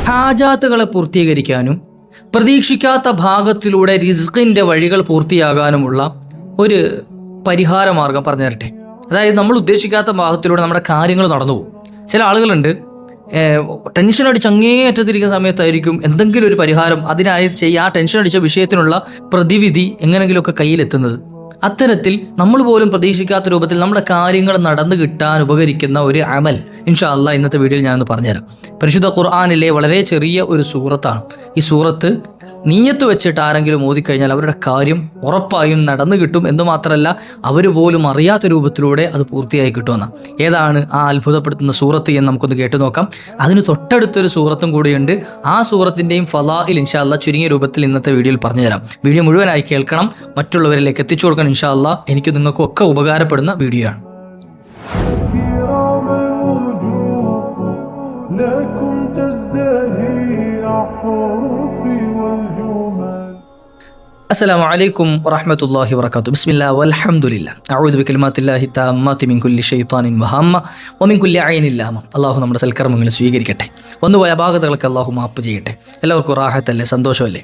ഹാജാത്തുകളെ പൂർത്തീകരിക്കാനും പ്രതീക്ഷിക്കാത്ത ഭാഗത്തിലൂടെ റിസ്കിൻ്റെ വഴികൾ പൂർത്തിയാകാനുമുള്ള ഒരു പരിഹാര മാർഗം പറഞ്ഞു തരട്ടെ. അതായത് നമ്മൾ ഉദ്ദേശിക്കാത്ത ഭാഗത്തിലൂടെ നമ്മുടെ കാര്യങ്ങൾ നടന്നു പോകും. ചില ആളുകളുണ്ട്, ടെൻഷൻ അടിച്ച് അങ്ങേയറ്റത്തിരിക്കുന്ന സമയത്തായിരിക്കും എന്തെങ്കിലും ഒരു പരിഹാരം അതിനായി ചെയ്യുക, ആ ടെൻഷൻ അടിച്ച വിഷയത്തിനുള്ള പ്രതിവിധി എങ്ങനെങ്കിലുമൊക്കെ കയ്യിലെത്തുന്നത്. അത്തരത്തിൽ നമ്മൾ പോലും പ്രതീക്ഷിക്കാത്ത രൂപത്തിൽ നമ്മുടെ കാര്യങ്ങൾ നടന്നു കിട്ടാൻ ഉപകരിക്കുന്ന ഒരു അമൽ ഇൻഷാ അല്ലാഹ് ഇന്നത്തെ വീഡിയോയിൽ ഞാനൊന്ന് പറഞ്ഞുതരാം. പരിശുദ്ധ ഖുർആനിലെ വളരെ ചെറിയ ഒരു സൂറത്താണ്. ഈ സൂറത്ത് നീയത്ത് വെച്ചിട്ട് ആരെങ്കിലും ഓതിക്കഴിഞ്ഞാൽ അവരുടെ കാര്യം ഉറപ്പായും നടന്നു കിട്ടും എന്ന് മാത്രമല്ല, അവർ പോലും അറിയാത്ത രൂപത്തിലൂടെ അത് പൂർത്തിയായി കിട്ടുമെന്നാണ്. ഏതാണ് ആ അത്ഭുതപ്പെടുത്തുന്ന സൂറത്ത് എന്ന് നമുക്കൊന്ന് കേട്ടു നോക്കാം. അതിന് തൊട്ടടുത്തൊരു സൂറത്തും കൂടിയുണ്ട്. ആ സൂറത്തിൻ്റെയും ഫളാഇൽ ഇൻഷാ അല്ലാഹ് ചുരുങ്ങിയ രൂപത്തിൽ ഇന്നത്തെ വീഡിയോയിൽ പറഞ്ഞുതരാം. വീഡിയോ മുഴുവനായി കേൾക്കണം, മറ്റുള്ളവരിലേക്ക് എത്തിച്ചു കൊടുക്കണം. ഇൻഷാ അല്ലാഹ് എനിക്ക് നിങ്ങൾക്കും ഒക്കെ ഉപകാരപ്പെടുന്ന വീഡിയോ ആണ്. السلام عليكم ورحمة الله وبركاته. بسم الله والحمد لله. أعوذ بكلمات الله التامات من كل شيطان وهامة ومن كل عين لامة. അള്ളാഹു നമ്മുടെ സൽക്കർമ്മങ്ങൾ സ്വീകരിക്കട്ടെ. വന്നുപോയ അപാകതകൾക്ക് അള്ളാഹു മാപ്പ് ചെയ്യട്ടെ. എല്ലാവർക്കും റാഹത്തല്ലേ, സന്തോഷമല്ലേ?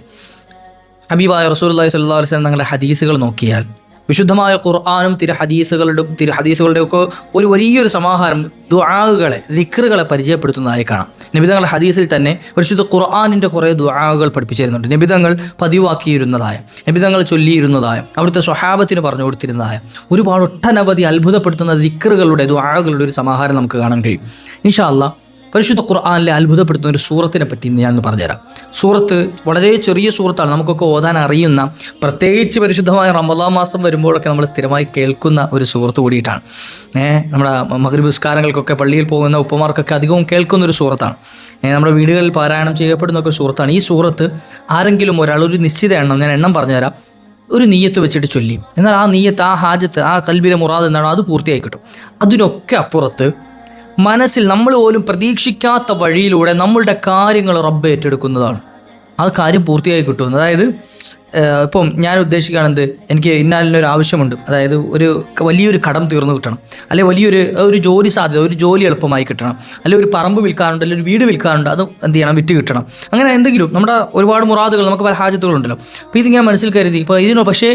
ഹബീബായ റസൂലുള്ളാഹി സ്വല്ലല്ലാഹു അലൈഹി വസല്ലം തങ്ങളുടെ ഹദീസുകൾ നോക്കിയാൽ വിശുദ്ധമായ ഖുർആനും ഹദീസുകളുടെ ഒക്കെ ഒരു വലിയൊരു സമാഹാരം ദുആകളെ, ദിക്റുകളെ പരിചയപ്പെടുത്തുന്നതായി കാണാം. നബിതങ്ങളുടെ ഹദീസിൽ തന്നെ പരിശുദ്ധ ഖുർആനിൻ്റെ കുറേ ദുആകൾ പഠിപ്പിച്ചിരുന്നുണ്ട്. നബിതങ്ങൾ പതിവാക്കിയിരുന്നതായ, നബിതങ്ങൾ ചൊല്ലിയിരുന്നതായ, അവിടുത്തെ സ്വഹാബത്തിന് പറഞ്ഞു കൊടുത്തിരുന്നതായ ഒരുപാട് ഒട്ടനവധി അത്ഭുതപ്പെടുത്തുന്ന ദിക്റുകളുടെ ദുആകളുടെ ഒരു സമാഹാരം നമുക്ക് കാണാൻ കഴിയും. ഇൻഷാ അല്ലാഹ് പരിശുദ്ധ ഖുർആനിലെ അത്ഭുതപ്പെടുത്തുന്ന ഒരു സൂറത്തിനെ പറ്റി ഞാനൊന്ന് പറഞ്ഞുതരാം. സൂറത്ത് വളരെ ചെറിയ സൂറത്താണ്, നമുക്കൊക്കെ ഓതാൻ അറിയുന്ന, പ്രത്യേകിച്ച് പരിശുദ്ധമായ റമളാൻ മാസം വരുമ്പോഴൊക്കെ നമ്മൾ സ്ഥിരമായി കേൾക്കുന്ന ഒരു സൂറത്ത് കൂടിയിട്ടാണ്. നമ്മുടെ മഗ്രിബ് നിസ്കാരങ്ങൾക്കൊക്കെ പള്ളിയിൽ പോകുന്ന ഉപ്പമാർക്കൊക്കെ അധികവും കേൾക്കുന്ന ഒരു സൂറത്താണ്. നമ്മുടെ വീടുകളിൽ പാരായണം ചെയ്യപ്പെടുന്ന ഒരു സൂറത്താണ്. ഈ സൂറത്ത് ആരെങ്കിലും ഒരാൾ ഒരു നിശ്ചിത എണ്ണം, ഞാൻ എണ്ണം പറഞ്ഞുതരാം, ഒരു നീയത്ത് വെച്ചിട്ട് ചൊല്ലി, എന്നാൽ ആ നീയത്ത്, ആ ഹാജത്ത്, ആ കൽബിലെ മുറാദ് എന്താണോ അത് പൂർത്തിയായി കിട്ടും. അതിനൊക്കെ അപ്പുറത്ത് മനസ്സിൽ നമ്മൾ പോലും പ്രതീക്ഷിക്കാത്ത വഴിയിലൂടെ നമ്മളുടെ കാര്യങ്ങൾ റബ്ബ് ഏറ്റെടുക്കുന്നതാണ്. ആ കാര്യം പൂർത്തിയായി കിട്ടും. അതായത് ഇപ്പം ഞാൻ ഉദ്ദേശിക്കുകയാണെന്ത്, എനിക്ക് ഇന്നാലിനൊരു ആവശ്യമുണ്ട്, അതായത് വലിയൊരു കടം തീർന്നു കിട്ടണം, അല്ലെങ്കിൽ വലിയൊരു ജോലി സാധ്യത, ഒരു ജോലി എളുപ്പമായി കിട്ടണം, അല്ലെങ്കിൽ ഒരു പറമ്പ് വിൽക്കാനുണ്ട്, അല്ലെങ്കിൽ ഒരു വീട് വിൽക്കാനുണ്ട്, അത് എന്ത് ചെയ്യണം, വിറ്റ് കിട്ടണം. അങ്ങനെ എന്തെങ്കിലും നമ്മുടെ ഒരുപാട് മുറാദുകൾ, നമുക്ക് പല ഹാജത്തുകളുണ്ടല്ലോ. അപ്പോൾ ഇതിങ്ങനെ മനസ്സിൽ കരുതി, ഇപ്പോൾ ഇതിനോ പക്ഷേ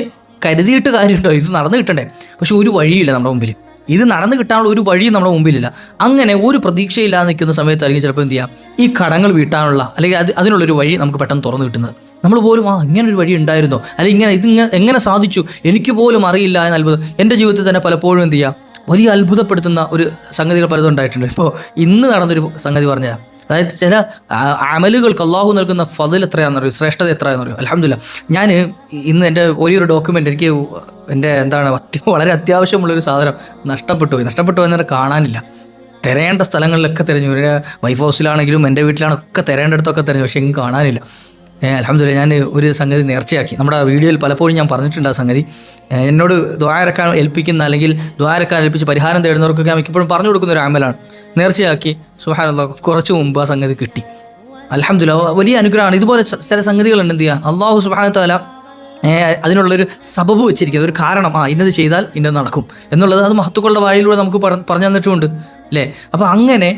കരുതിയിട്ട് കാര്യമുണ്ടോ, ഇത് നടന്നു കിട്ടണ്ടേ, പക്ഷെ ഒരു വഴിയില്ല നമ്മുടെ മുമ്പിൽ, ഇത് നടന്നു കിട്ടാനുള്ള ഒരു വഴി നമ്മുടെ മുമ്പിലില്ല. അങ്ങനെ ഒരു പ്രതീക്ഷയില്ലാതെ നിൽക്കുന്ന സമയത്തായിരിക്കും ചിലപ്പോൾ എന്ത് ചെയ്യാം, ഈ കടങ്ങൾ വീട്ടാനുള്ള അല്ലെങ്കിൽ അതിനുള്ളൊരു വഴി നമുക്ക് പെട്ടെന്ന് തുറന്നു കിട്ടുന്നത്. നമ്മൾ പോലും ഇങ്ങനൊരു വഴി ഉണ്ടായിരുന്നോ, അല്ലെങ്കിൽ ഇതിങ്ങനെ എങ്ങനെ സാധിച്ചു, എനിക്ക് പോലും അറിയില്ല എന്ന അത്ഭുതം. എൻ്റെ ജീവിതത്തിൽ തന്നെ പലപ്പോഴും എന്ത് ചെയ്യാം, വലിയ അത്ഭുതപ്പെടുത്തുന്ന ഒരു സംഗതികൾ പലതും ഉണ്ടായിട്ടുണ്ട്. ഇപ്പോൾ ഇന്ന് നടന്നൊരു സംഗതി പറഞ്ഞുതരാം. അതായത് ചില അമലുകൾക്ക് അള്ളാഹു നൽകുന്ന ഫضൽ എത്രയാണെന്ന് അറിയും, ശ്രേഷ്ഠത എത്രയാണെന്ന് അറിയും. അൽഹംദുലില്ലാഹ്, ഞാൻ ഇന്ന് എൻ്റെ വലിയൊരു ഡോക്യുമെൻ്റ്, എനിക്ക് എൻ്റെ വളരെ അത്യാവശ്യമുള്ളൊരു സാധനം നഷ്ടപ്പെട്ടു എന്നൊക്കെ കാണാനില്ല. തിരയേണ്ട സ്ഥലങ്ങളിലൊക്കെ തിരഞ്ഞു, വൈഫ് ഹൗസിലാണെങ്കിലും എൻ്റെ വീട്ടിലാണൊക്കെ തിരയേണ്ടടുത്തൊക്കെ തിരഞ്ഞു, പക്ഷേ എനിക്ക് കാണാനില്ല. അൽഹംദുലില്ലാഹ്, ഞാൻ ഒരു സംഗതി നേർച്ചയാക്കി. നമ്മുടെ വീഡിയോയിൽ പലപ്പോഴും ഞാൻ പറഞ്ഞിട്ടുണ്ട് ആ സംഗതി. എന്നോട് ദ്വാരക്കാൻ ഏൽപ്പിക്കുന്ന, അല്ലെങ്കിൽ ദ്വാരക്കാൻ ഏൽപ്പിച്ച് പരിഹാരം തേടുന്നവർക്കൊക്കെ ഞാൻ മിക്കപ്പോഴും പറഞ്ഞു കൊടുക്കുന്ന ഒരു അമലാണ്. നേർച്ചയാക്കി, സുബ്ഹാനല്ലാഹ്, കുറച്ച് മുമ്പ് ആ സംഗതി കിട്ടി. അൽഹംദുലില്ലാഹ്, വലിയ അനുഗ്രഹമാണ്. ഇതുപോലെ ചില സംഗതികളുണ്ട്, എന്ത് ചെയ്യുക, അള്ളാഹു സുബ്ഹാനഹു വതആല അതിനുള്ളൊരു സബബ് വെച്ചിരിക്കുന്നത്, ഒരു കാരണം, ഇന്നത് ചെയ്താൽ ഇന്നത് നടക്കും എന്നുള്ളത് അത് മഹത്തുക്കളുടെ വായിലൂടെ നമുക്ക് പറഞ്ഞു തന്നിട്ടുമുണ്ട്, അല്ലേ? അപ്പോൾ അങ്ങനെ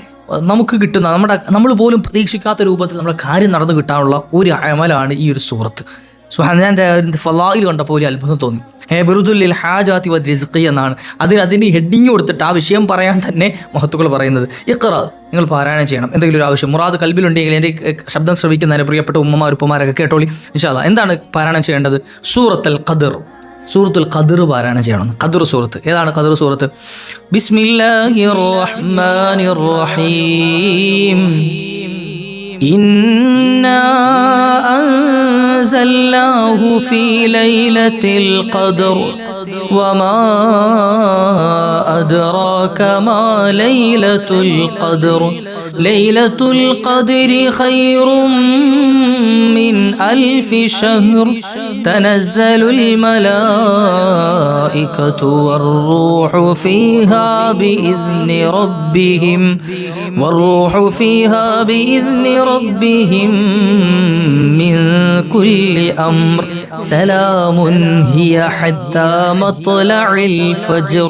നമുക്ക് കിട്ടുന്ന, നമ്മൾ പോലും പ്രതീക്ഷിക്കാത്ത രൂപത്തിൽ നമ്മുടെ കാര്യം നടന്നു കിട്ടാനുള്ള ഒരു അമലാണ് ഈ ഒരു സൂറത്ത്. ഞാൻ ഫളാഇൽ കണ്ടപ്പോൾ ഒരു അത്ഭുതം തോന്നി. ബിറുദുൽ ഹാജാതി വ റിസ്ഖി എന്നാണ് അതിന് ഹെഡിങ് കൊടുത്തിട്ട് ആ വിഷയം പറയാൻ തന്നെ മഹത്തുക്കൾ പറയുന്നത്. ഇഖ്റ, നിങ്ങൾ പാരായണം ചെയ്യണം. എന്തെങ്കിലും ഒരു ആവശ്യം മുറാദ് കൽബിലുണ്ടെങ്കിൽ എൻ്റെ ശബ്ദം ശ്രവിക്കുന്നതിന് പ്രിയപ്പെട്ട ഉപ്പമാരൊക്കെ കേട്ടോളി ഇൻഷാ അല്ലാഹ്. എന്താണ് പാരായണം ചെയ്യേണ്ടത്? സൂറത്തുൽ ഖദർ പാരായണം ചെയ്യണം. ഖദർ സൂറത്ത്. ഏതാണ് ഖദർ സൂറത്ത്? ബിസ്മില്ലാഹിർ റഹ്മാനിർ റഹീം. ഇന്നാ أنزلناه في ليلة القدر وما أدراك ما ليلة القدر ليلة القدر خير من 1000 شهر تنزل الملائكة والروح فيها بإذن ربهم من كل أمر سلام هي حتى مطلع الفجر.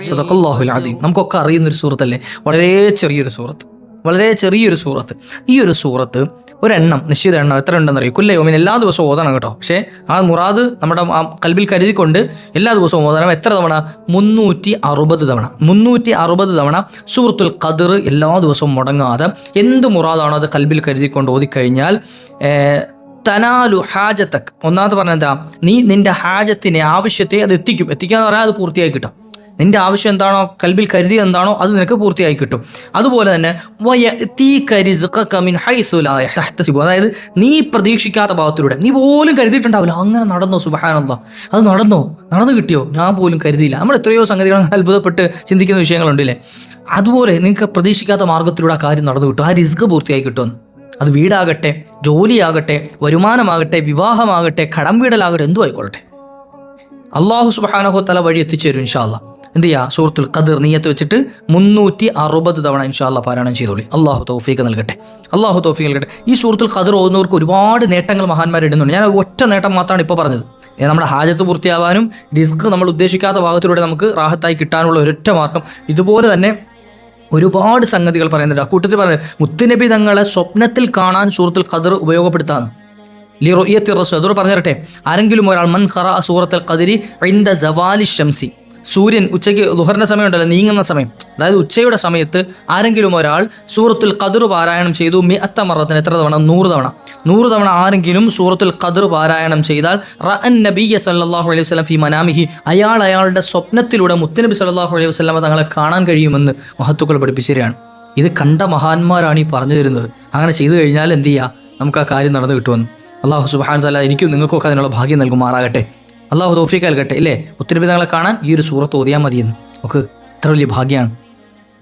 صدق الله العظيم. നമുക്കൊക്കെ അറിയുന്നൊരു സൂറത്തല്ലേ, വളരെ ചെറിയൊരു സൂറത്ത്. ഈ ഒരു സൂറത്ത് ഒരെണ്ണം നിശ്ചിത എണ്ണം എത്ര ഉണ്ടെന്ന് അറിയും കുല്ലയോമിൻ എല്ലാ ദിവസവും ഓതണം കേട്ടോ. പക്ഷേ ആ മുറാദ് നമ്മുടെ കൽബിൽ കരുതിക്കൊണ്ട് എല്ലാ ദിവസവും ഓതണം. എത്ര തവണ? 360 തവണ. 360 തവണ സൂറത്തുൽ ഖദ്ർ എല്ലാ ദിവസവും മുടങ്ങാതെ എന്ത് മുറാദാണോ അത് കൽബിൽ കരുതിക്കൊണ്ട് ഓതിക്കഴിഞ്ഞാൽ തനാലു ഹാജത്തക്. ഒന്നാമത് പറഞ്ഞ എന്താ? നീ നിന്റെ ഹാജത്തിനെ, ആവശ്യത്തെ അത് എത്തിക്കുക എന്ന് പറഞ്ഞാൽ അത് പൂർത്തിയായി കിട്ടും. നിന്റെ ആവശ്യം എന്താണോ, കൽബിൽ കരുതി എന്താണോ അത് നിനക്ക് പൂർത്തിയായി കിട്ടും. അതുപോലെ തന്നെ അതായത് നീ പ്രതീക്ഷിക്കാത്ത ഭാഗത്തിലൂടെ, നീ പോലും കരുതിയിട്ടുണ്ടാവില്ല, അങ്ങനെ നടന്നോ, സുബ്ഹാനല്ലാഹ്, അത് നടന്നു കിട്ടിയോ, ഞാൻ പോലും കരുതിയില്ല. നമ്മൾ എത്രയോ സംഗതികൾ അത്ഭുതപ്പെട്ട് ചിന്തിക്കുന്ന വിഷയങ്ങളുണ്ടല്ലേ. അതുപോലെ നിങ്ങൾക്ക് പ്രതീക്ഷിക്കാത്ത മാർഗത്തിലൂടെ ആ കാര്യം നടന്നു കിട്ടും, ആ റിസ്ക് പൂർത്തിയായി കിട്ടുമെന്ന്. അത് വീടാകട്ടെ, ജോലിയാകട്ടെ, വരുമാനമാകട്ടെ, വിവാഹമാകട്ടെ, കടം വീടലാകട്ടെ, എന്തു ആയിക്കൊള്ളട്ടെ, അള്ളാഹു സുബ്ഹാനഹു വ തആല വഴി എത്തിച്ചു തരും ഇൻഷാ അല്ലാഹ്. എന്ത് ചെയ്യുക? സൂറത്തുൽ ഖദ്ർ നിയ്യത്ത് വെച്ചിട്ട് 360 തവണ ഇൻഷാ അല്ലാഹ് പാരായണം ചെയ്തോളി. അള്ളാഹു തൗഫീഖ് നൽകട്ടെ. ഈ സൂറത്തുൽ ഖദ്ർ ഓതുന്നവർക്ക് ഒരുപാട് നേട്ടങ്ങൾ മഹാന്മാർ ഇടുന്നുണ്ട്. ഞാൻ ഒറ്റ നേട്ടം മാത്രമാണ് ഇപ്പോൾ പറഞ്ഞത്. നമ്മുടെ ഹാജത്ത് പൂർത്തിയാവാനും റിസ്ക് നമ്മൾ ഉദ്ദേശിക്കാത്ത ഭാഗത്തിലൂടെ നമുക്ക് റാഹത്തായി കിട്ടാനുള്ള ഒരൊറ്റ മാർഗം. ഇതുപോലെ തന്നെ ഒരുപാട് സംഗതികൾ പറയുന്നുണ്ട്. അക്കൂട്ടത്തിൽ പറയുന്നത് മുത്തുനബി തങ്ങളെ സ്വപ്നത്തിൽ കാണാൻ സൂറത്തുൽ ഖദ്ർ ഉപയോഗപ്പെടുത്താന്ന്. ലിറുയത്തി റസൂൽ അതോട് പറഞ്ഞു തരട്ടെ, ആരെങ്കിലും ഒരാൾ മൻ ഖറഅ സൂറത്തുൽ ഖദ്രി ഇൻദ സവാലി ശംസി, സൂര്യൻ ഉച്ചയ്ക്ക് ദുഹറിൻ്റെ സമയം ഉണ്ടല്ലോ, നീങ്ങുന്ന സമയം, അതായത് ഉച്ചയുടെ സമയത്ത് ആരെങ്കിലും ഒരാൾ സൂറത്തുൽ ഖദ്ർ പാരായണം ചെയ്തു, മിഅത്ത മറത്തിന് എത്ര തവണ? 100 തവണ ആരെങ്കിലും സൂറത്തുൽ ഖദ്ർ പാരായണം ചെയ്താൽ റഅൻ നബിയ്യ സല്ലല്ലാഹു അലൈഹി വസല്ലം ഫി മനാമിഹി, അയാളുടെ സ്വപ്നത്തിലൂടെ മുത്തുനബി സല്ലല്ലാഹു അലൈഹി വസല്ലം തങ്ങളെ കാണാൻ കഴിയുമെന്ന് മഹത്തുക്കൾ പഠിപ്പിച്ചതാണ്. ഇത് കണ്ട മഹാന്മാരാണ് ഈ പറഞ്ഞു തരുന്നത്. അങ്ങനെ ചെയ്തു കഴിഞ്ഞാൽ എന്ത് ചെയ്യുക? നമുക്ക് ആ കാര്യം നടന്നു കിട്ടുമെന്ന്. അള്ളാഹു സുബ്ഹാനഹു വ തആല എനിക്കും നിങ്ങൾക്കൊക്കെ അതിനുള്ള ഭാഗ്യം നൽകുമാറാകട്ടെ. അള്ളാഹു തൗഫീഖ് നൽകട്ടെ. ഇല്ലേ, മുത്തുനബി തങ്ങളെ കാണാൻ ഈ ഒരു സൂറത്ത് ഓതിയാൽ മതിയെന്ന്. നമുക്ക് എത്ര വലിയ ഭാഗ്യമാണ്.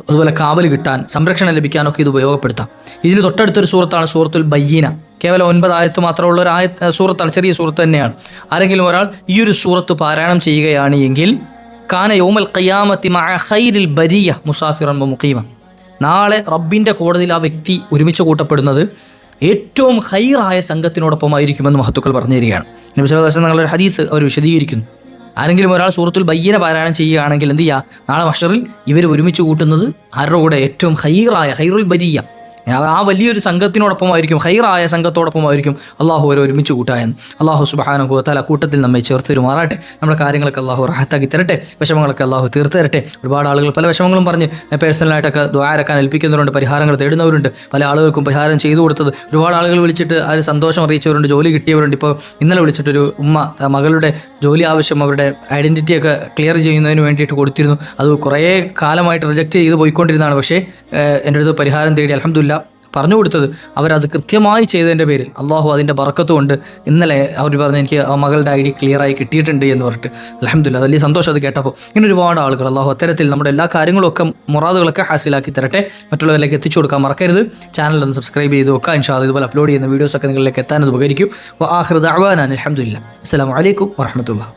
അതുപോലെ കാവൽ കിട്ടാൻ, സംരക്ഷണം ലഭിക്കാനൊക്കെ ഇത് ഉപയോഗപ്പെടുത്താം. ഇതിന് തൊട്ടടുത്തൊരു സൂറത്താണ് സൂറത്തുൽ ബയ്യിന. കേവലം 9 ആയത്ത് മാത്രമുള്ള ഒരു സൂറത്താണ്, ചെറിയ സൂറത്ത് തന്നെയാണ്. ആരെങ്കിലും ഒരാൾ ഈ ഒരു സൂറത്ത് പാരായണം ചെയ്യുകയാണ് എങ്കിൽ കാന യൗമൽ ഖിയാമത്തി മഅ ഖൈരിൽ ബരിയ മുസാഫിറൻ വ മുഖീമ, നാളെ റബ്ബിൻ്റെ കോടതിയിൽ ആ വ്യക്തി ഒരുമിച്ച് കൂട്ടപ്പെടുന്നത് ഏറ്റവും ഖൈറായ സംഘത്തിനോടൊപ്പമായിരിക്കുമെന്ന് മഹത്തുക്കൾ പറഞ്ഞു തരികയാണ്. നബി സല്ലല്ലാഹു അലൈഹി വസല്ലം തങ്ങളുടെ ഹദീസ് അവർ വിശദീകരിക്കുന്നു. ആരെങ്കിലും ഒരാൾ സൂറത്തുൽ ബയ്യിന പാരായണം ചെയ്യുകയാണെങ്കിൽ എന്ത് ചെയ്യുക? നാളെ മഹ്ശറിൽ ഇവർ ഒരുമിച്ച് കൂട്ടുന്നത് ആരുടെ കൂടെ? ഏറ്റവും ഖൈറുൽ ബരിയ, ആ വലിയൊരു സംഘത്തിനോടൊപ്പമായിരിക്കും, ഖൈറായ സംഘത്തോടൊപ്പമായിരിക്കും അള്ളാഹു അവരെ ഒരുമിച്ച് കൂട്ടായെന്ന്. അള്ളാഹു സുബ്ഹാനഹു വ തആല കൂട്ടത്തിൽ നമ്മെ ചേർത്ത് തരുമാറാട്ടെ. നമ്മുടെ കാര്യങ്ങളൊക്കെ അള്ളാഹു റാഹത്താക്കി തരട്ടെ. വിഷമങ്ങളൊക്കെ അള്ളാഹു തീർത്ത് തരട്ടെ. ഒരുപാട് ആളുകൾ പല വിഷമങ്ങളും പറഞ്ഞ് പേഴ്സണലായിട്ടൊക്കെ ദുആ ഇറക്കാൻ ഏൽപ്പിക്കുന്നവരുണ്ട്, പരിഹാരങ്ങൾ തേടുന്നവരുണ്ട്. പല ആളുകൾക്കും പരിഹാരം ചെയ്തു കൊടുത്തത് ഒരുപാട് ആളുകൾ വിളിച്ചിട്ട് ആ സന്തോഷം അറിയിച്ചവരുണ്ട്, ജോലി കിട്ടിയവരുണ്ട്. ഇപ്പോൾ ഇന്നലെ വിളിച്ചിട്ടൊരു ഉമ്മ മകളുടെ ജോലി ആവശ്യം, അവരുടെ ഐഡൻറ്റിറ്റിയൊക്കെ ക്ലിയർ ചെയ്യുന്നതിന് വേണ്ടിയിട്ട് കൊടുത്തിരുന്നു. അത് കുറേ കാലമായിട്ട് റിജക്റ്റ് ചെയ്ത് പോയിക്കൊണ്ടിരുന്നതാണ്. പക്ഷേ എൻ്റെ അടുത്ത് പരിഹാരം തേടി അൽഹംദുലില്ലാ പറഞ്ഞു കൊടുത്തത് അവരത് കൃത്യമായി ചെയ്തതിൻ്റെ പേരിൽ അള്ളാഹു അതിൻ്റെ ബറക്കത്ത് കൊണ്ട് ഇന്നലെ അവർ പറഞ്ഞ് എനിക്ക് ആ മകളുടെ ID ക്ലിയറായി കിട്ടിയിട്ടുണ്ട് എന്ന് പറഞ്ഞിട്ട് അൽഹംദുലില്ലാ വലിയ സന്തോഷം അത് കേട്ടപ്പോൾ. ഇങ്ങനെ ഒരുപാട് ആളുകൾ അള്ളാഹു അത്തരത്തിൽ നമ്മുടെ എല്ലാ കാര്യങ്ങളൊക്കെ മുറാദുകളൊക്കെ ഹാസിലാക്കി തരട്ടെ. മറ്റുള്ളവരിലേക്ക് എത്തിച്ചു കൊടുക്കാൻ മറക്കരുത്. ചാനലൊന്ന് സബ്സ്ക്രൈബ് ചെയ്ത് വെക്കുക. ഇൻഷാ അല്ലാഹ് ഇതുപോലെ അപ്ലോഡ് ചെയ്യുന്ന വീഡിയോസൊക്കെ നിങ്ങളിലേക്ക് എത്താൻ അത് ഉപകരിക്കും. വ ആഖിറു ദഅ്വാനാ അൽഹംദുലില്ലാ. അസ്സലാമു അലൈക്കും വറഹ്മത്തുള്ളാഹി.